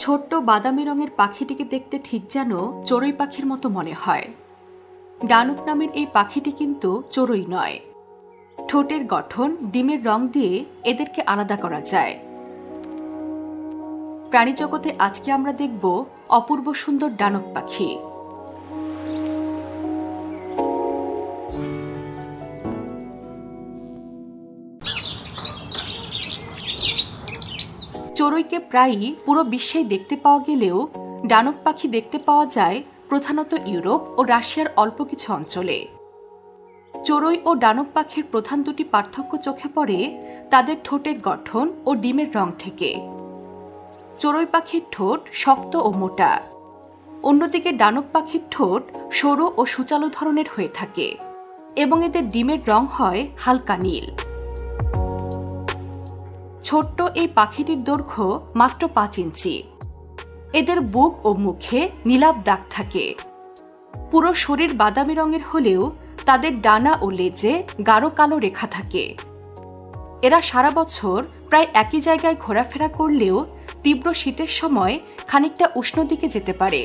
ছোট্ট বাদামি রঙের পাখিটিকে দেখতে ঠিক যেন চড়ুই পাখির মতো মনে হয়। ডানুক নামের এই পাখিটি কিন্তু চড়ুই নয়। ঠোঁটের গঠন, ডিমের রং দিয়ে এদেরকে আলাদা করা যায়। প্রাণীজগতে আজকে আমরা দেখব অপূর্ব সুন্দর ডানুক পাখি। চড়ুইকে প্রায়ই পুরো বিশ্বেই দেখতে পাওয়া গেলেও ডানুক পাখি দেখতে পাওয়া যায় প্রধানত ইউরোপ ও রাশিয়ার অল্প কিছু অঞ্চলে। চড়ুই ও ডানুক পাখির প্রধান দুটি পার্থক্য চোখে পড়ে তাদের ঠোঁটের গঠন ও ডিমের রং থেকে। চড়ুই পাখির ঠোঁট শক্ত ও মোটা, অন্যদিকে ডানুক পাখির ঠোঁট সরু ও সুচালো ধরনের হয়ে থাকে এবং এদের ডিমের রং হয় হালকা নীল। ছোট্ট এই পাখিটির দৈর্ঘ্য মাত্র 5 ইঞ্চি। এদের বুক ও মুখে নীলাভ দাগ থাকে। পুরো শরীর বাদামি রঙের হলেও তাদের ডানা ও লেজে গাঢ় কালো রেখা থাকে। এরা সারা বছর প্রায় একই জায়গায় ঘোরাফেরা করলেও তীব্র শীতের সময় খানিকটা উষ্ণ দিকে যেতে পারে।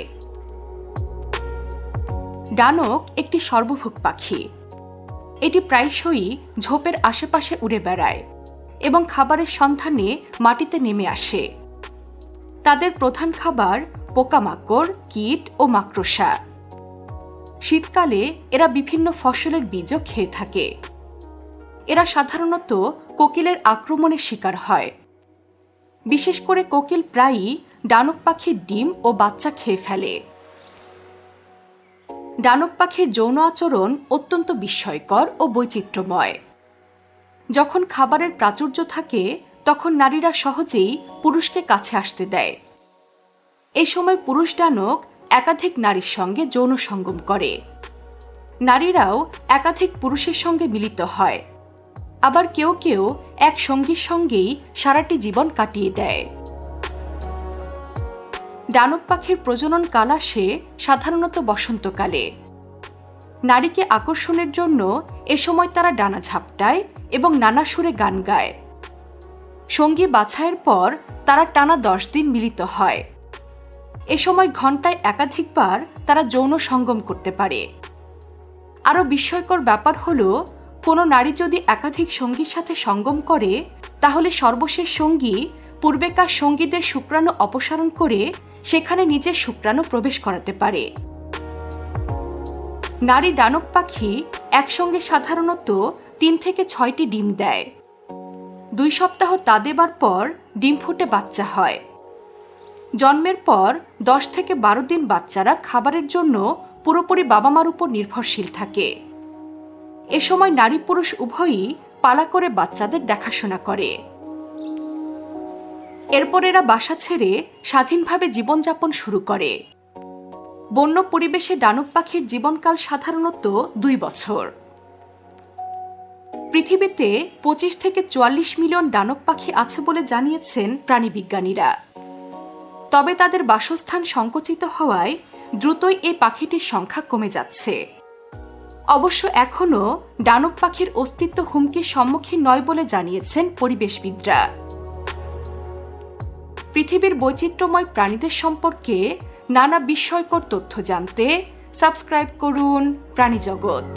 ডানক একটি সর্বভুক পাখি। এটি প্রায়শই ঝোপের আশেপাশে উড়ে বেড়ায় এবং খাবারের সন্ধানে মাটিতে নেমে আসে। তাদের প্রধান খাবার পোকামাকড়, কীট ও মাকড়সা। শীতকালে এরা বিভিন্ন ফসলের বীজও খেয়ে থাকে। এরা সাধারণত কোকিলের আক্রমণের শিকার হয়। বিশেষ করে কোকিল প্রায়ই ডানুক পাখির ডিম ও বাচ্চা খেয়ে ফেলে। ডানুক পাখির যৌন আচরণ অত্যন্ত বিস্ময়কর ও বৈচিত্র্যময়। যখন খাবারের প্রাচুর্য থাকে তখন নারীরা সহজেই পুরুষকে কাছে আসতে দেয়। এই সময় পুরুষ ডানুক একাধিক নারীর সঙ্গে যৌন সঙ্গম করে। নারীরাও একাধিক পুরুষের সঙ্গে মিলিত হয়। আবার কেউ কেউ এক সঙ্গীর সঙ্গেই সারাটি জীবন কাটিয়ে দেয়। ডানুক পাখির প্রজনন কাল আসে সাধারণত বসন্তকালে। নারীকে আকর্ষণের জন্য এ সময় তারা ডানা ঝাপটায় এবং নানা সুরে গান গায়। সঙ্গী বাছাইয়ের পর তারা টানা 10 দিন মিলিত হয়। এ সময় ঘণ্টায় একাধিকবার তারা যৌন সঙ্গম করতে পারে। আরও বিস্ময়কর ব্যাপার হল, কোনো নারী যদি একাধিক সঙ্গীর সাথে সঙ্গম করে তাহলে সর্বশেষ সঙ্গী পূর্বেকার সঙ্গীদের শুক্রাণু অপসারণ করে সেখানে নিজের শুক্রাণু প্রবেশ করাতে পারে। নারী ডানুক পাখি একসঙ্গে সাধারণত 3 থেকে 6টি ডিম দেয়। 2 সপ্তাহ তা দেবার পর ডিম ফুটে বাচ্চা হয়। জন্মের পর 10 থেকে 12 দিন বাচ্চারা খাবারের জন্য পুরোপুরি বাবা মার উপর নির্ভরশীল থাকে। এ সময় নারী পুরুষ উভয়ই পালা করে বাচ্চাদের দেখাশোনা করে। এরপর এরা বাসা ছেড়ে স্বাধীনভাবে জীবনযাপন শুরু করে। বন্য পরিবেশে ডানুক পাখির জীবনকাল সাধারণত 2 বছর। পৃথিবীতে 25 থেকে 44 মিলিয়ন ডানুক পাখি আছে বলে জানিয়েছেন প্রাণীবিজ্ঞানীরা। তবে তাদের বাসস্থান সংকুচিত হওয়ায় দ্রুতই এই পাখিটির সংখ্যা কমে যাচ্ছে। অবশ্য এখনও ডানুক পাখির অস্তিত্ব হুমকির সম্মুখীন নয় বলে জানিয়েছেন পরিবেশবিদরা। পৃথিবীর বৈচিত্র্যময় প্রাণীদের সম্পর্কে নানা বিস্ময়কর তথ্য জানতে সাবস্ক্রাইব করুন প্রাণীজগৎ।